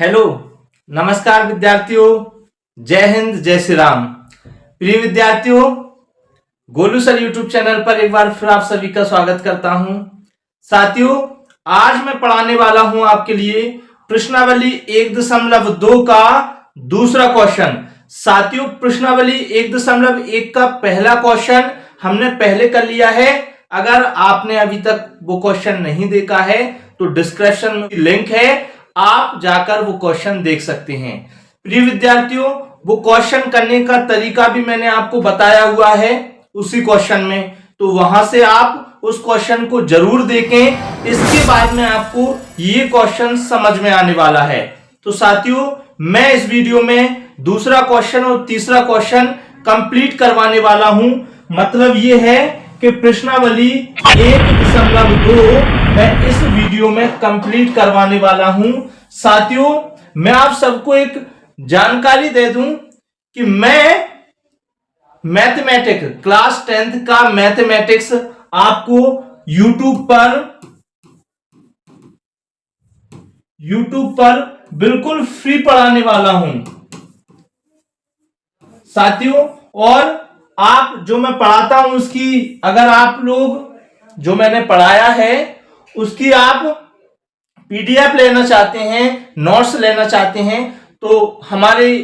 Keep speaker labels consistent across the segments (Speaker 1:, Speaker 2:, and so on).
Speaker 1: Hello, नमस्कार विद्यार्थियों। जय हिंद, जय श्री राम। प्रिय विद्यार्थियों, गोलू सर यूट्यूब चैनल पर एक बार फिर आप सभी का स्वागत करता हूं। साथियों, आज मैं पढ़ाने वाला हूं आपके लिए प्रश्नावली 1.2 का दूसरा क्वेश्चन। साथियों, प्रश्नावली 1.1 का पहला क्वेश्चन हमने पहले कर लिया है। अगर आपने अभी तक वो क्वेश्चन नहीं देखा है तो डिस्क्रिप्शन में लिंक है, आप जाकर वो क्वेश्चन देख सकते हैं। प्रिय विद्यार्थियों, वो क्वेश्चन करने का तरीका भी मैंने आपको बताया हुआ है उसी क्वेश्चन में, तो वहां से आप उस क्वेश्चन को जरूर देखें। इसके बाद में आपको ये क्वेश्चन समझ में आने वाला है। तो साथियों, मैं इस वीडियो में दूसरा क्वेश्चन और तीसरा क्वेश्चन कंप्लीट करवाने वाला हूं। मतलब ये है कि प्रश्नावली 1.2 मैं इस वीडियो में कंप्लीट करवाने वाला हूं। साथियों, मैं आप सबको एक जानकारी दे दूं कि मैं मैथमेटिक्स क्लास 10th का मैथमेटिक्स आपको यूट्यूब पर बिल्कुल फ्री पढ़ाने वाला हूं साथियों। और आप जो मैं पढ़ाता हूं उसकी, अगर आप लोग जो मैंने पढ़ाया है उसकी आप पीडीएफ लेना चाहते हैं, नोट्स लेना चाहते हैं, तो हमारे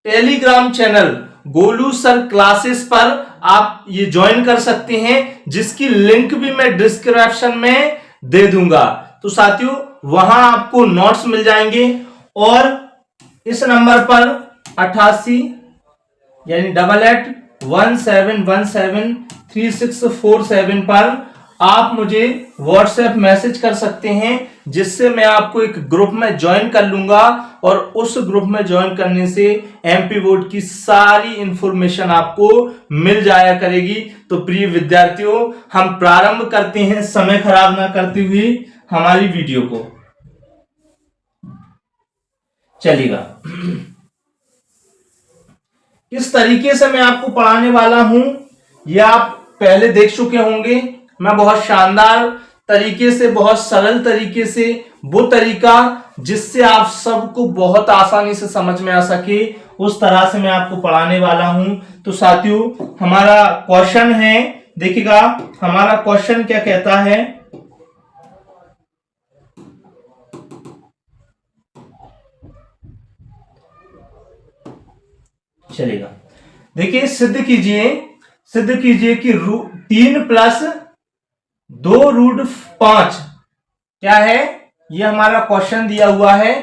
Speaker 1: Telegram channel Golu sir classes पर आप ये ज्वाइन कर सकते हैं, जिसकी लिंक भी मैं डिस्क्रिप्शन में दे दूंगा। तो साथियों, वहां आपको नोट्स मिल जाएंगे। और इस नंबर पर 88 यानी 8817173647 पर आप मुझे व्हाट्सएप मैसेज कर सकते हैं, जिससे मैं आपको एक ग्रुप में ज्वाइन कर लूंगा। और उस ग्रुप में ज्वाइन करने से एमपी बोर्ड की सारी इंफॉर्मेशन आपको मिल जाया करेगी। तो प्रिय विद्यार्थियों, हम प्रारंभ करते हैं समय खराब ना करते हुए हमारी वीडियो को। चलिएगा, किस तरीके से मैं आपको पढ़ाने वाला हूं यह आप पहले देख चुके होंगे। मैं बहुत शानदार तरीके से, बहुत सरल तरीके से, वो तरीका जिससे आप सबको बहुत आसानी से समझ में आ सके, उस तरह से मैं आपको पढ़ाने वाला हूं। तो साथियों, हमारा क्वेश्चन है, देखिएगा हमारा क्वेश्चन क्या कहता है। चलेगा, देखिए, सिद्ध कीजिए कि 3+2√5 क्या है। ये हमारा क्वेश्चन दिया हुआ है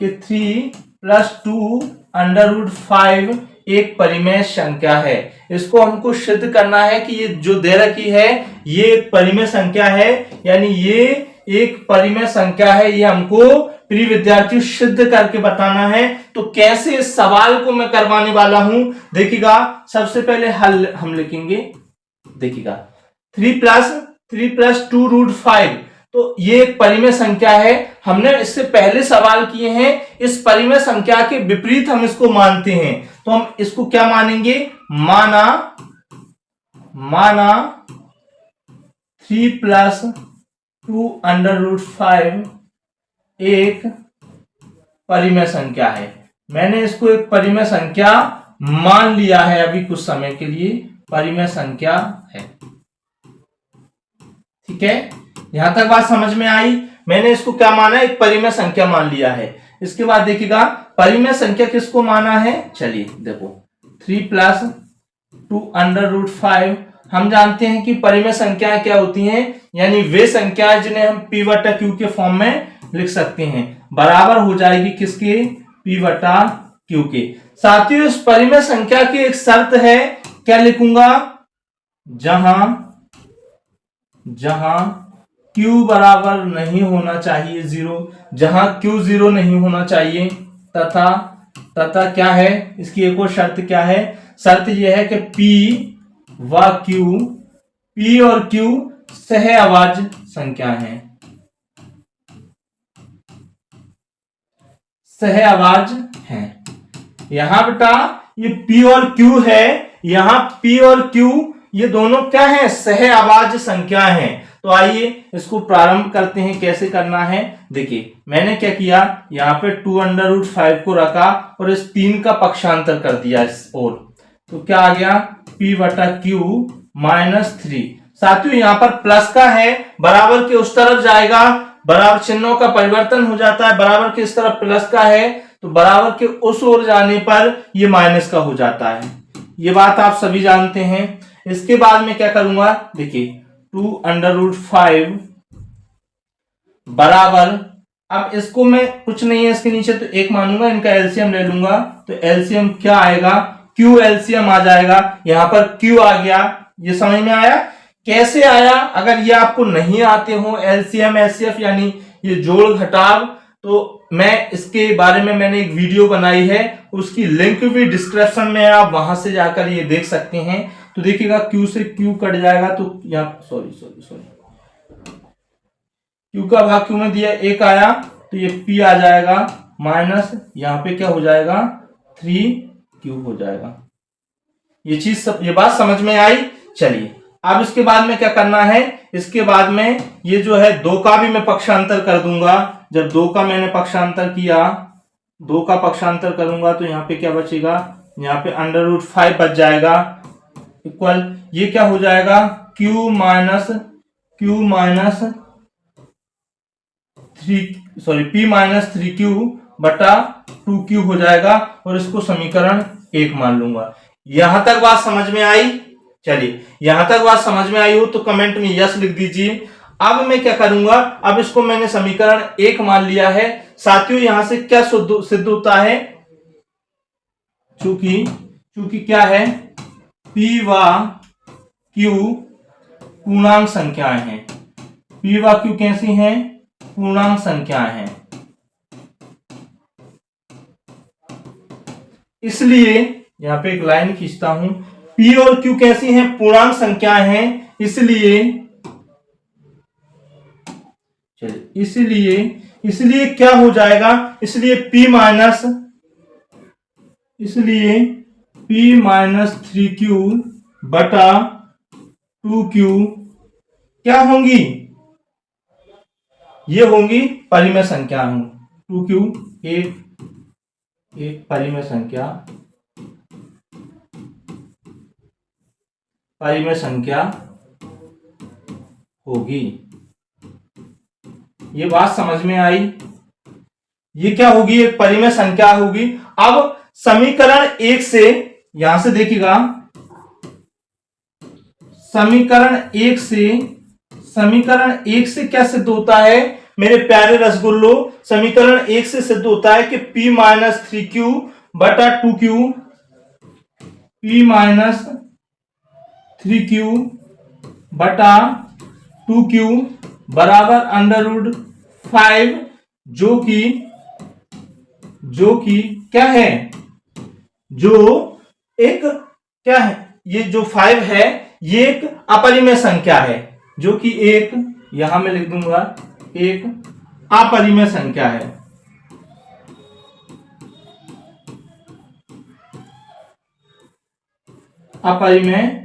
Speaker 1: कि 3+2√5 एक परिमेय संख्या है। इसको हमको सिद्ध करना है कि ये जो दे रखी है ये एक परिमेय संख्या है, यानी ये एक परिमेय संख्या है। ये हमको प्रिय विद्यार्थी सिद्ध करके बताना है। तो कैसे इस सवाल को मैं करवाने वाला हूं, देखिएगा। सबसे पहले हल हम लिखेंगे। देखिएगा, 3+2√5 तो ये एक परिमेय संख्या है। हमने इससे पहले सवाल किए हैं, इस परिमेय संख्या के विपरीत हम इसको मानते हैं। तो हम इसको क्या मानेंगे, माना 3+2√5 एक परिमेय संख्या है। मैंने इसको एक परिमेय संख्या मान लिया है अभी कुछ समय के लिए, परिमेय संख्या है। ठीक है, यहां तक बात समझ में आई। मैंने इसको क्या माना, एक परिमेय संख्या मान लिया है। इसके बाद देखिएगा, परिमेय संख्या किसको माना है। चलिए देखो, 3+2√5 हम जानते हैं कि परिमेय संख्याएं क्या होती हैं, यानी वे संख्याएं जिन्हें हम p/q के फॉर्म में लिख सकते हैं, बराबर हो जाएगी किसके, p/q के। साथियों, इस परिमेय संख्या की एक शर्त है, क्या लिखूंगा, जहां q बराबर नहीं होना चाहिए 0, जहां q 0 नहीं होना चाहिए, तथा क्या है, इसकी एक और शर्त क्या है, शर्त यह है कि p और q सहअभाज्य संख्या है, सहअभाज्य है। यहां बेटा ये p और q है, यहां p और q ये दोनों क्या है, सहअभाज्य संख्या हैं। तो आइए इसको प्रारंभ करते हैं। कैसे करना है, देखिए मैंने क्या किया, यहाँ पे 2√5 को रखा और इस 3 का पक्षांतर कर दिया इस ओर, तो क्या आ गया, p/q -3। साथियों यहाँ पर प्लस का है, बराबर के उस तरफ जाएगा, बराबर चिन्हों का परिवर्तन हो जाता है, बराबर के इस तरफ प्लस का है तो बराबर के उस ओर जाने पर ये माइनस का हो जाता है। ये बात आप सभी जानते हैं। इसके बाद में क्या करूंगा, देखिए 2√5 बराबर, अब इसको मैं कुछ नहीं है इसके नीचे तो 1 मानूंगा, इनका एलसीएम ले लूंगा, तो एलसीएम क्या आएगा, क्यू एलसीएम आ जाएगा। यहां पर क्यू आ गया। ये समझ में आया कैसे आया? अगर ये आपको नहीं आते हो एलसीएम एचसीएफ यानी ये जोड़ घटाव, तो मैं इसके बारे में मैंने एक वीडियो बनाई है, उसकी लिंक भी डिस्क्रिप्शन में है, आप वहां से जाकर ये देख सकते हैं। तो देखिएगा क्यू से क्यू कट जाएगा, तो यहाँ सॉरी क्यू का भाग क्यू में दिया 1 आया, तो ये p आ जाएगा माइनस, यहाँ पे क्या हो जाएगा 3q हो जाएगा। ये चीज ये बात समझ में आई। चलिए अब इसके बाद में क्या करना है, इसके बाद में ये जो है 2 का भी मैं पक्षांतर कर दूंगा। जब 2 का मैंने पक्षांतर किया, 2 का पक्षांतर करूंगा तो यहाँ पे क्या बचेगा, यहाँ पे √5 बच जाएगा, इक्वल ये क्या हो जाएगा, q माइनस p-3q बटा 2q हो जाएगा, और इसको समीकरण 1 मान लूंगा। यहां तक बात समझ में आई? चलिए यहां तक बात समझ में आई हो तो कमेंट में यस लिख दीजिए। अब मैं क्या करूंगा, अब इसको मैंने समीकरण 1 मान लिया है। साथियों यहां से क्या सिद्ध होता है, चूंकि क्या है, p व q पूर्णांक संख्याएं हैं। p व q कैसी हैं, पूर्णांक संख्याएं हैं। इसलिए यहां पे एक लाइन खींचता हूं, p और q कैसी हैं, पूर्णांक संख्याएं हैं। इसलिए क्या हो जाएगा, इसलिए p माइनस 3q बटा 2q क्या होंगी, ये होंगी परिमेय संख्या। 2q एक परिमेय संख्या होगी। ये बात समझ में आई? ये क्या होगी, एक परिमेय संख्या होगी। अब समीकरण 1 से, यहां से देखिएगा, समीकरण 1 से क्या सिद्ध होता है मेरे प्यारे रसगुल्लो, समीकरण 1 से सिद्ध होता है कि p माइनस 3q बटा 2q, p माइनस 3q बटा 2q बराबर √5, जो कि क्या है, जो एक क्या है, ये जो 5 है ये एक अपरिमेय संख्या है, जो कि एक, यहां मैं लिख दूंगा, एक अपरिमेय संख्या है। अपरिमेय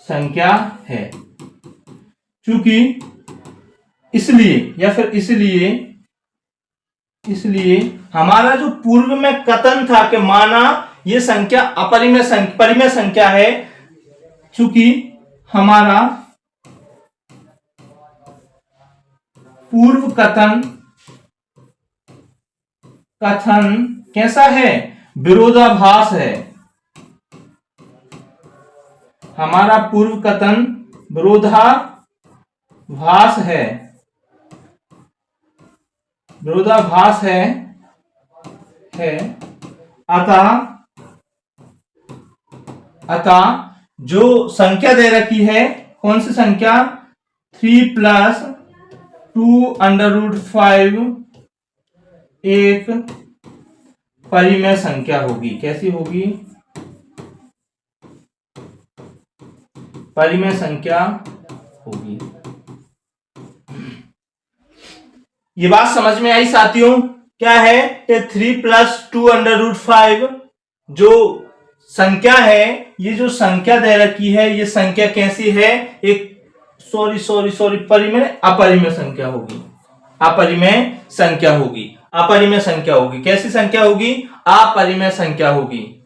Speaker 1: संख्या है, चूंकि इसलिए हमारा जो पूर्व में कथन था कि माना ये संख्या परिमेय संख्या है, चूंकि हमारा पूर्व कथन कैसा है, विरोधाभास है। हमारा पूर्व कथन विरोधाभास है। अतः जो संख्या दे रखी है, कौन सी संख्या, 3 + 2√5 एक परिमेय संख्या होगी। कैसी होगी, परिमेय संख्या होगी। ये बात समझ में आई साथियों? क्या है, 3 + 2√5 जो संख्या है, ये जो संख्या दे रखी है ये संख्या कैसी है, एक सॉरी परिमेय अपरिमेय संख्या होगी, अपरिमेय संख्या होगी, अपरिमेय संख्या होगी। कैसी संख्या होगी, अपरिमेय संख्या होगी।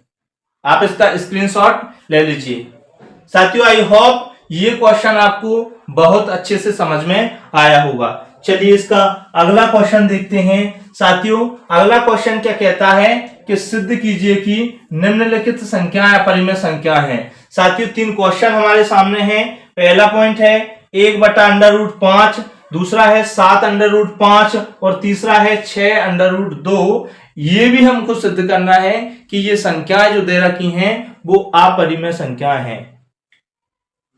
Speaker 1: आप इसका स्क्रीनशॉट ले लीजिए। साथियों आई होप ये क्वेश्चन आपको बहुत अच्छे से समझ में आया होगा। चलिए इसका अगला क्वेश्चन देखते हैं। साथियों अगला क्वेश्चन क्या कहता है कि सिद्ध कीजिए कि निम्नलिखित संख्याएं अपरिमेय संख्या हैं। साथियों 3 क्वेश्चन हमारे सामने हैं। पहला पॉइंट है 1/√5, दूसरा है 7/5 और तीसरा है 6/2। ये भी हमको सिद्ध करना है कि ये संख्याएं जो दे रखी हैं वो अपरिमेय संख्याएं हैं।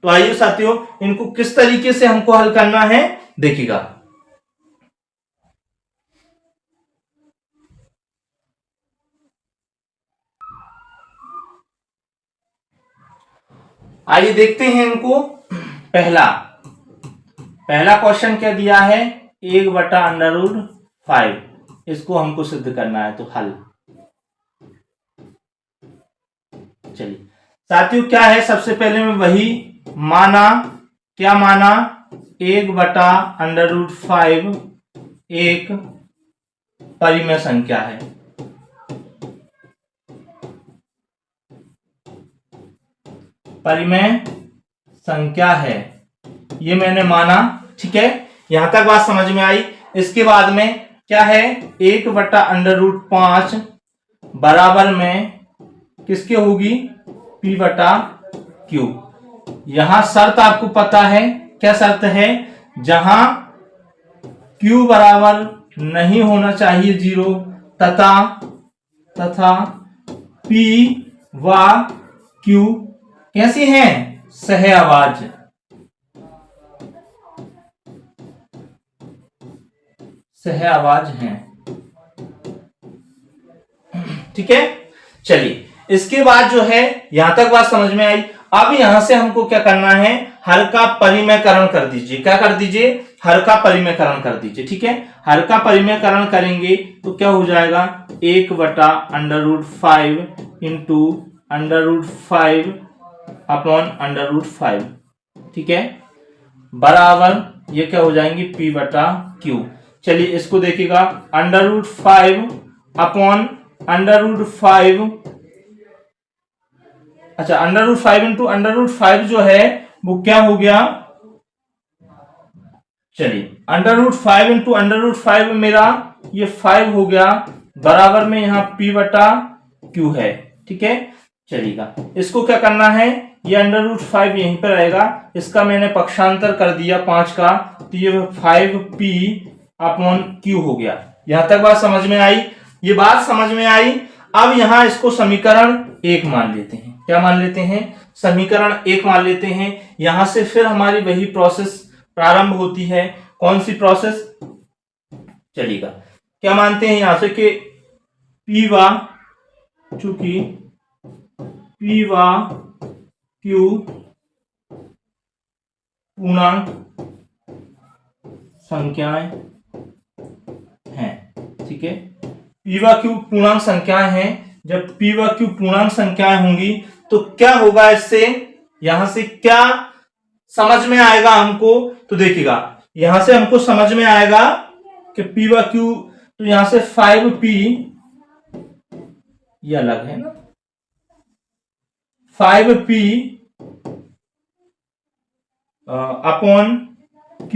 Speaker 1: तो आइए साथियों इनको किस तरीके से हमको हल करना है देखिएगा। आइए देखते हैं इनको। पहला क्वेश्चन क्या दिया है, 1/√5, इसको हमको सिद्ध करना है। तो हल चलिए साथियों क्या है, सबसे पहले मैं वही माना, क्या माना, 1/√5 एक परिमेय संख्या है। परिमेय संख्या है, ये मैंने माना। ठीक है, यहां तक बात समझ में आई। इसके बाद में क्या है, 1/√5 बराबर में किसके होगी, P/Q। यहां शर्त आपको पता है, क्या शर्त है, जहां Q बराबर नहीं होना चाहिए 0 तथा P व Q कैसी हैं, सह आवाज, सह आवाज हैं। ठीक है, चलिए इसके बाद जो है, यहां तक बात समझ में आई। अब यहां से हमको क्या करना है, हर का परिमेयकरण कर दीजिए। क्या कर दीजिए, हर का परिमेयकरण कर दीजिए। ठीक है, हर का परिमेयकरण करेंगे तो क्या हो जाएगा, 1/√5 इंटू √5 अपॉन √5। ठीक है, बराबर ये क्या हो जाएंगे, P/Q। चलिए इसको देखिएगा, √5 अपॉन √5, अच्छा √5 इंटू √5 जो है वो क्या हो गया, चलिए √5 इंटू √5 मेरा ये 5 हो गया, बराबर में यहाँ P/Q है। ठीक है, चलिएगा इसको क्या करना है, ये √5 यहीं पर रहेगा, इसका मैंने पक्षांतर कर दिया 5 का, तो ये 5P/Q हो गया। यहां तक बात समझ में आई, ये बात समझ में आई। अब यहां इसको समीकरण 1 मान लेते हैं। क्या मान लेते हैं, समीकरण 1 मान लेते हैं। यहां से फिर हमारी वही प्रोसेस प्रारंभ होती है। कौन सी प्रोसेस, चलिएगा क्या मानते हैं यहां से कि चूंकि P/Q पूर्णांक संख्याएं हैं। ठीक है, P/Q पूर्णांक संख्याएं हैं। जब P/Q पूर्णांक संख्याएं होंगी तो क्या होगा, इससे यहां से क्या समझ में आएगा हमको, तो देखिएगा यहां से हमको समझ में आएगा कि P/Q, तो यहां से 5P, ये अलग है ना, 5P अपॉन Q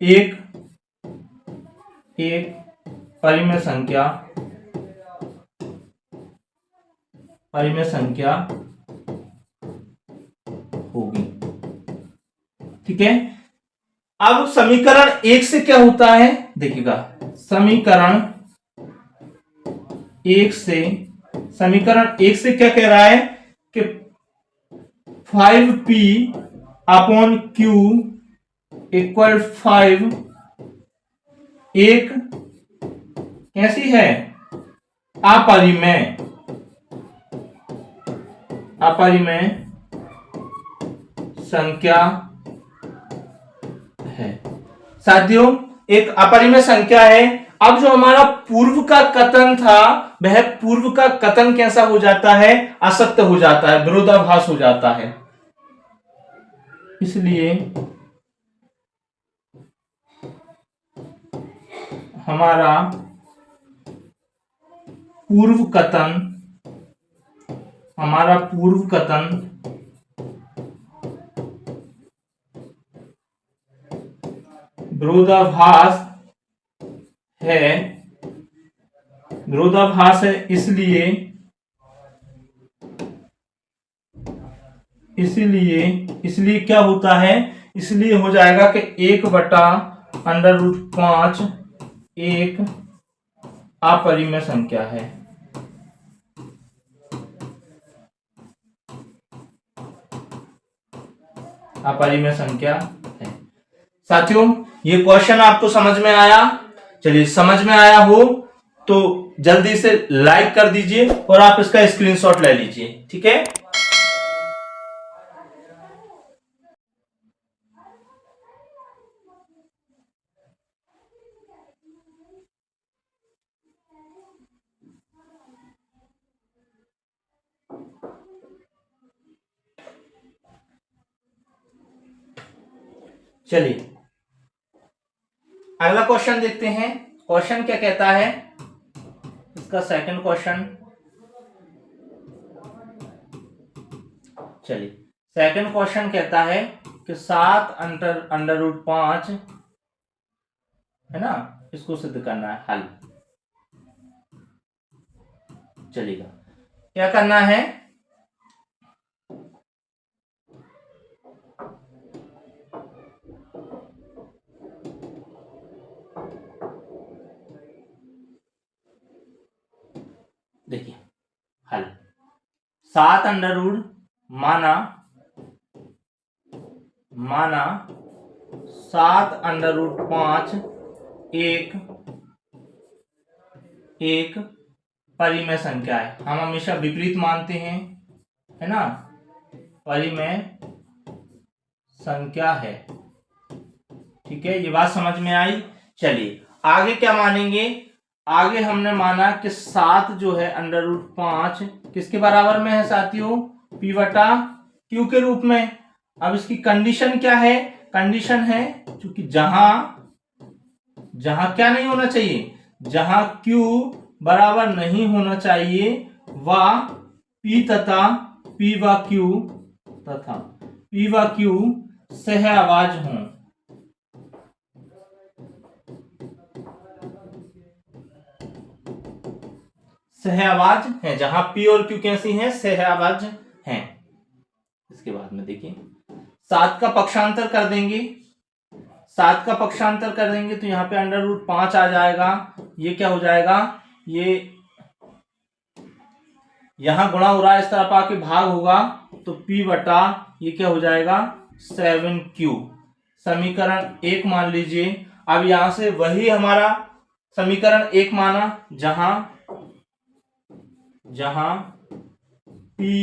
Speaker 1: एक परिमेय संख्या होगी। ठीक है, अब समीकरण 1 से क्या होता है देखिएगा, समीकरण 1 से क्या कह रहा है कि 5P अपॉन Q इक्वल 5 एक कैसी है, अपरिमेय संख्या है। साथियों एक अपरिमेय संख्या है, अब जो हमारा पूर्व का कथन था, वह पूर्व का कथन कैसा हो जाता है? असत्य हो जाता है, विरोधाभास हो जाता है। इसलिए हमारा पूर्व कथन विरोधाभास है। इसलिए क्या होता है? इसलिए हो जाएगा कि 1/√5 एक अपरिमेय संख्या है। अपरिमेय संख्या है। साथियों, ये क्वेश्चन आपको समझ में आया? चलिए, समझ में आया हो तो जल्दी से लाइक कर दीजिए और आप इसका स्क्रीनशॉट ले लीजिए, ठीक है? चलिए अगला क्वेश्चन देखते हैं। क्वेश्चन क्या कहता है? इसका सेकंड क्वेश्चन, चलिए सेकंड क्वेश्चन कहता है कि 7/√5 है ना, इसको सिद्ध करना है, हल। चलिएगा, क्या करना है? देखिए हल, 7 माना 7/5 एक परिमेय संख्या है। हम हमेशा विपरीत मानते हैं, है ना, परिमेय संख्या है। ठीक है, ये बात समझ में आई। चलिए आगे क्या मानेंगे? आगे हमने माना कि 7 जो है √5 किसके बराबर में है साथियों? P/Q के रूप में। अब इसकी कंडीशन क्या है? कंडीशन है क्योंकि जहां क्या नहीं होना चाहिए, जहां Q बराबर नहीं होना चाहिए वह P तथा P/Q सह आवाज हों। सह आवाज है, जहां P और Q कैसी हैं? सह आवाज हैं। इसके बाद में देखिए 7 का पक्षांतर कर देंगे, 7 का पक्षांतर कर देंगे तो यहाँ पे √5 आ जाएगा। ये क्या हो जाएगा? ये यहां गुणा हो रहा है, इस तरफ आके भाग होगा तो P/ ये क्या हो जाएगा? 7Q। समीकरण 1 मान लीजिए। अब यहां से वही हमारा समीकरण 1 माना जहां P/Q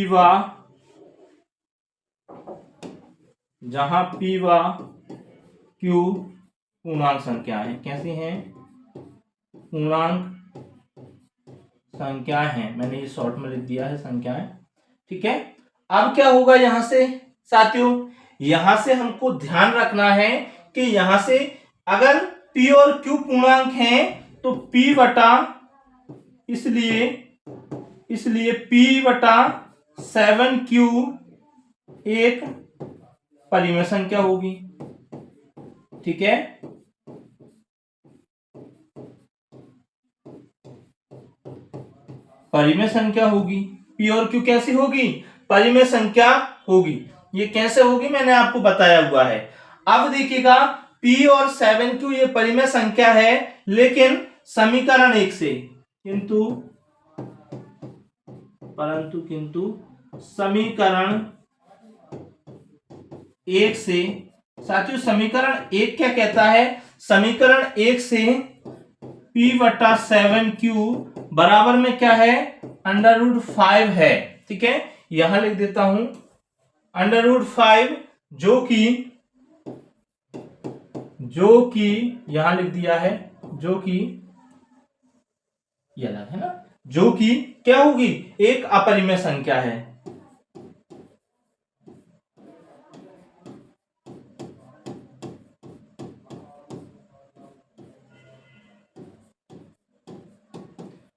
Speaker 1: पूर्णांक संख्याएं हैं। कैसी हैं? पूर्णांक संख्याएं हैं। मैंने ये शॉर्ट में लिख दिया है, संख्याएं। ठीक है, अब क्या होगा यहां से साथियों? यहां से हमको ध्यान रखना है कि यहां से अगर P और Q पूर्णांक हैं तो इसलिए P/7Q एक परिमेय संख्या होगी। ठीक है, परिमेय संख्या होगी। P और Q कैसी होगी? परिमेय संख्या होगी। ये कैसे होगी मैंने आपको बताया हुआ है। अब देखिएगा, P और 7Q ये परिमेय संख्या है, लेकिन समीकरण 1 से, किंतु समीकरण 1 से साथियों, समीकरण 1 क्या कहता है? समीकरण 1 से P/7Q बराबर में क्या है? √5 है। ठीक है, यहां लिख देता हूं √5, जो कि यहां लिख दिया है, जो कि ये अलग है ना, जो कि क्या होगी, एक अपरिमेय संख्या है।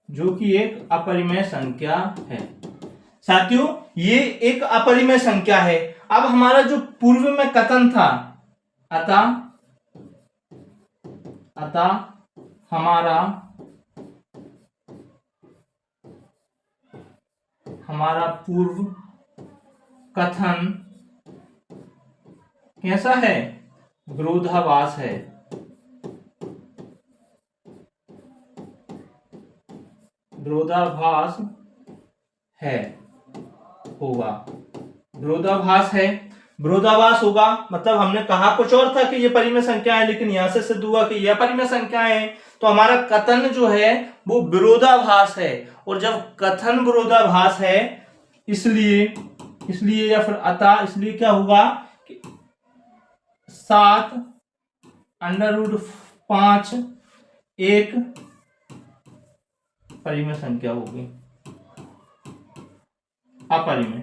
Speaker 1: जो कि एक अपरिमेय संख्या है। साथियों, ये एक अपरिमेय संख्या है। अब हमारा जो पूर्व में कथन था, अतः हमारा पूर्व कथन कैसा है, विरोधाभास है। विरोधाभास है होगा, विरोधाभास है, विरोधाभास होगा। मतलब हमने कहा कुछ और था कि ये परिमेय संख्या है, लेकिन यहां से सिद्ध हुआ कि यह परिमेय संख्या है, तो हमारा कथन जो है वो विरोधाभास है। और जब कथन विरोधाभास है, इसलिए या फिर अतः इसलिए क्या होगा कि 7√5 एक परिमेय संख्या होगी, अपरिमेय।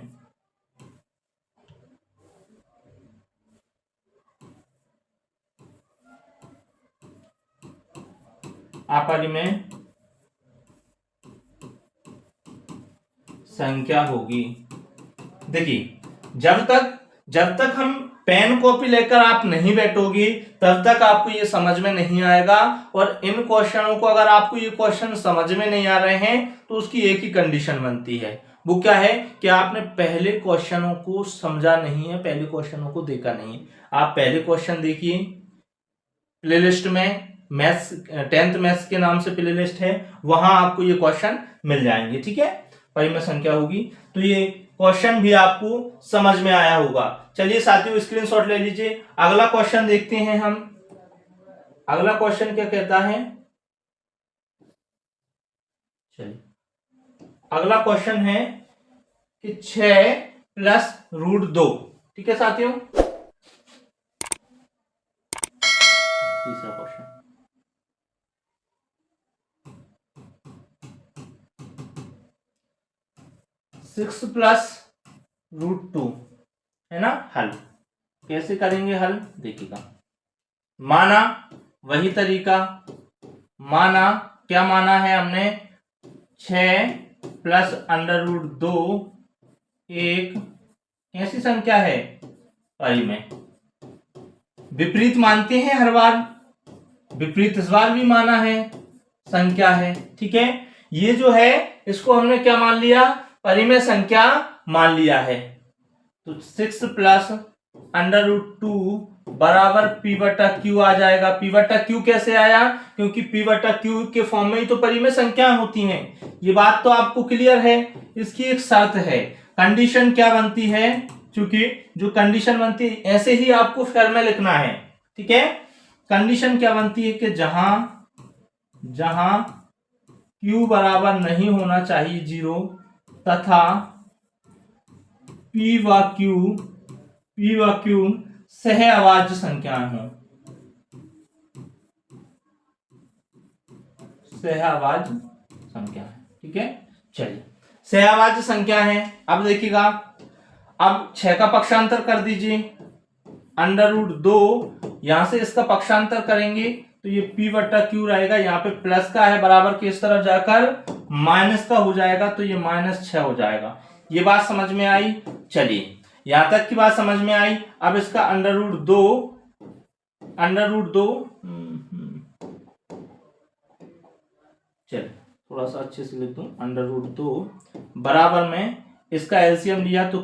Speaker 1: अपरिमेय संख्या होगी। देखिए, जब तक हम पेन कॉपी लेकर आप नहीं बैठोगे, तब तक आपको ये समझ में नहीं आएगा। और इन क्वेश्चनों को, अगर आपको ये क्वेश्चन समझ में नहीं आ रहे हैं, तो उसकी एक ही कंडीशन बनती है। वो क्या है कि आपने पहले क्वेश्चनों को समझा नहीं है, पहले क्वेश्चनों को देखा नहीं है। आप पहले क्वेश्चन देखिए, प्लेलिस्ट में मैथ्स 10th मैथ्स के नाम से प्लेलिस्ट है, वहां आपको ये क्वेश्चन मिल जाएंगे। ठीक है, परिमेय संख्या होगी, तो ये क्वेश्चन भी आपको समझ में आया होगा। चलिए साथियों, स्क्रीनशॉट ले लीजिए। अगला क्वेश्चन देखते हैं हम। अगला क्वेश्चन क्या कहता है, चलिए अगला क्वेश्चन है कि 6+√2। ठीक है साथियों, तीसरा क्वेश्चन। 6+√2 है ना, हल कैसे करेंगे हल, देखिएगा। माना वही तरीका, माना क्या माना है हमने, 6+√2 एक कैसी संख्या है, परिमेय। विपरीत मानते हैं हर बार, विपरीत इस बार भी माना है, संख्या है। ठीक है, ये जो है इसको हमने क्या मान लिया, परिमेय संख्या मान लिया है। तो 6+√2 बराबर P/Q आ जाएगा। P/Q कैसे आया, क्योंकि P/Q के फॉर्म में ही तो परिमेय संख्या होती हैं। ये बात तो आपको क्लियर है। इसकी एक शर्त है, कंडीशन क्या बनती है, क्योंकि जो कंडीशन बनती है ऐसे ही आपको फिर में लिखना है। ठीक है, कंडीशन क्या बनती है कि जहां Q बराबर नहीं होना चाहिए 0, तथा P व Q सहअभाज्य संख्याएं हों, सहअभाज्य संख्या है। ठीक है, चलिए सहअभाज्य संख्या है। अब देखिएगा, अब 6 का पक्षांतर कर दीजिए, √2, यहां से इसका पक्षांतर करेंगे तो ये P/Q रहेगा। यहाँ पे प्लस का है, बराबर के इस तरफ जाकर माइनस का हो जाएगा, तो ये -6 हो जाएगा। ये बात समझ में आई। चलिए, यहां तक की बात समझ में आई। अब इसका √2 चलिए थोड़ा सा अच्छे से लिख दूं, √2 बराबर में इसका एलसीएम लिया तो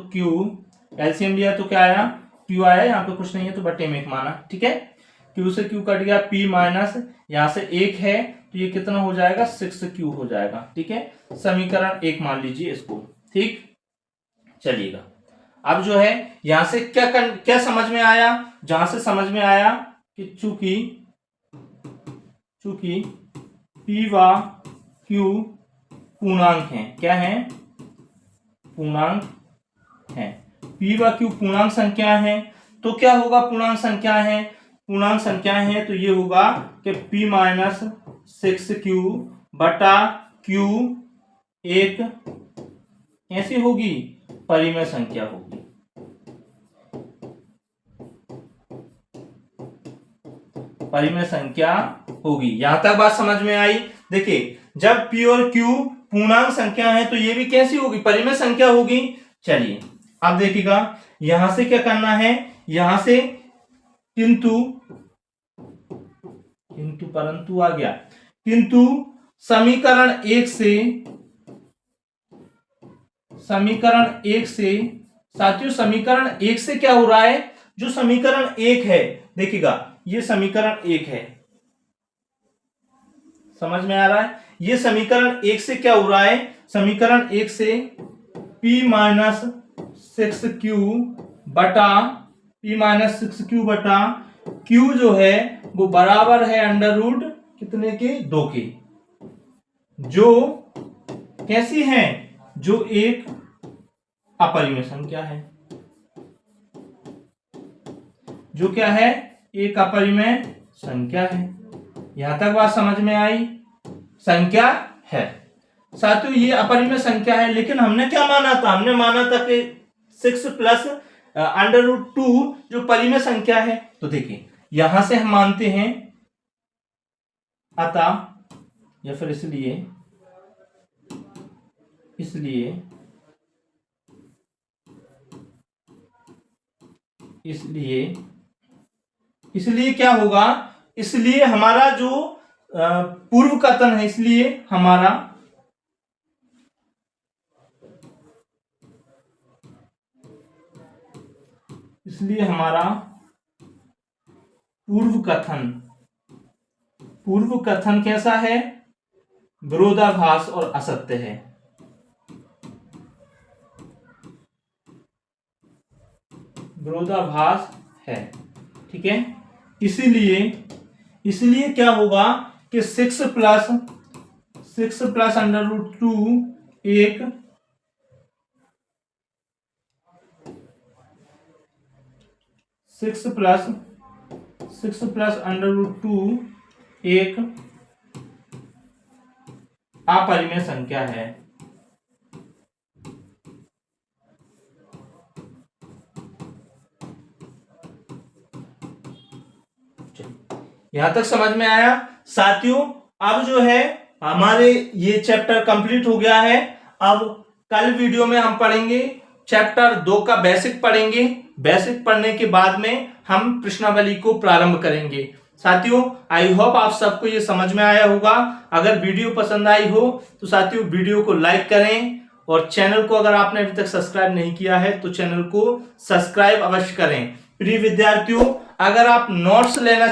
Speaker 1: एलसीएम लिया तो क्या आया, Q आया। यहाँ पे कुछ नहीं है तो बटे में 1 माना। ठीक है, Q से Q कट गया, P माइनस यहाँ से 1 है तो ये कितना हो जाएगा, 6Q हो जाएगा। ठीक है, समीकरण 1 मान लीजिए इसको। ठीक, चलिएगा अब जो है यहां से क्या समझ में आया, जहां से समझ में आया कि चूंकि P व Q पूर्णांक हैं, क्या है, पूर्णांक है। P व Q पूर्णांक संख्या है, तो क्या होगा, पूर्णांक संख्या है, पूर्णांक संख्या है तो ये होगा कि P - 6Q बटा क्यू एक कैसी होगी, परिमेय संख्या होगी। परिमेय संख्या होगी। यहां तक बात समझ में आई। देखिए जब पी और क्यू पूर्णांक संख्या है तो ये भी कैसी होगी, परिमेय संख्या होगी। चलिए अब देखिएगा यहां से क्या करना है, यहां से किंतु परंतु आ गया, किंतु समीकरण एक से साथियों समीकरण एक से क्या हो रहा है, जो समीकरण एक है, देखिएगा ये समीकरण एक है, समझ में आ रहा है। ये समीकरण एक से क्या हो रहा है, समीकरण एक से p माइनस 6q बटा q जो है वो बराबर है अंडर रूट कितने के, 2 के, जो कैसी है, जो एक अपरिमेय संख्या है, जो क्या है, एक अपरिमेय संख्या है। यहां तक बात समझ में आई, संख्या है। साथियों ये अपरिमेय संख्या है, लेकिन हमने क्या माना था, हमने माना था कि 6 प्लस अंडर रूट 2 जो परिमेय संख्या है। तो देखिए यहां से हम मानते हैं अतः या फिर इसलिए क्या होगा, इसलिए हमारा जो पूर्व कथन है, इसलिए हमारा पूर्व कथन कैसा है, विरोधाभास और असत्य है। विरोधाभास है, ठीक है। इसलिए क्या होगा कि 6 प्लस अंडर रूट 2 एक सिक्स प्लस अंडर रूट 2 एक अपरिमेय संख्या है। यहां तक समझ में आया साथियों। अब जो है हमारे ये चैप्टर कंप्लीट हो गया है। अब कल वीडियो में हम पढ़ेंगे चैप्टर 2 का बेसिक पढ़ेंगे। बेसिक पढ़ने के बाद में हम प्रश्नावली को प्रारंभ करेंगे। साथियों आई होप आप सबको ये समझ में आया होगा। अगर वीडियो पसंद आई हो तो साथियों वीडियो को लाइक करें और चैनल को अगर आपने अभी तक सब्सक्राइब नहीं किया है तो चैनल को सब्सक्राइब अवश्य करें। प्रिय विद्यार्थियों अगर आप नोट्स लेना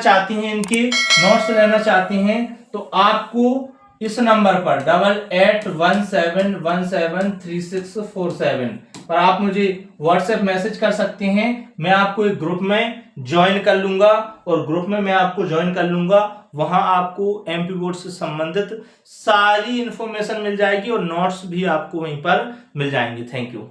Speaker 1: चाहती हैं तो आपको इस नंबर पर 8817173647 पर आप मुझे व्हाट्सएप मैसेज कर सकते हैं। मैं आपको एक ग्रुप में ज्वाइन कर लूंगा और ग्रुप में मैं आपको ज्वाइन कर लूंगा। वहां आपको एमपी बोर्ड से संबंधित सारी इंफॉर्मेशन मिल जाएगी और नोट्स भी आपको वहीं पर मिल जाएंगे। Thank you.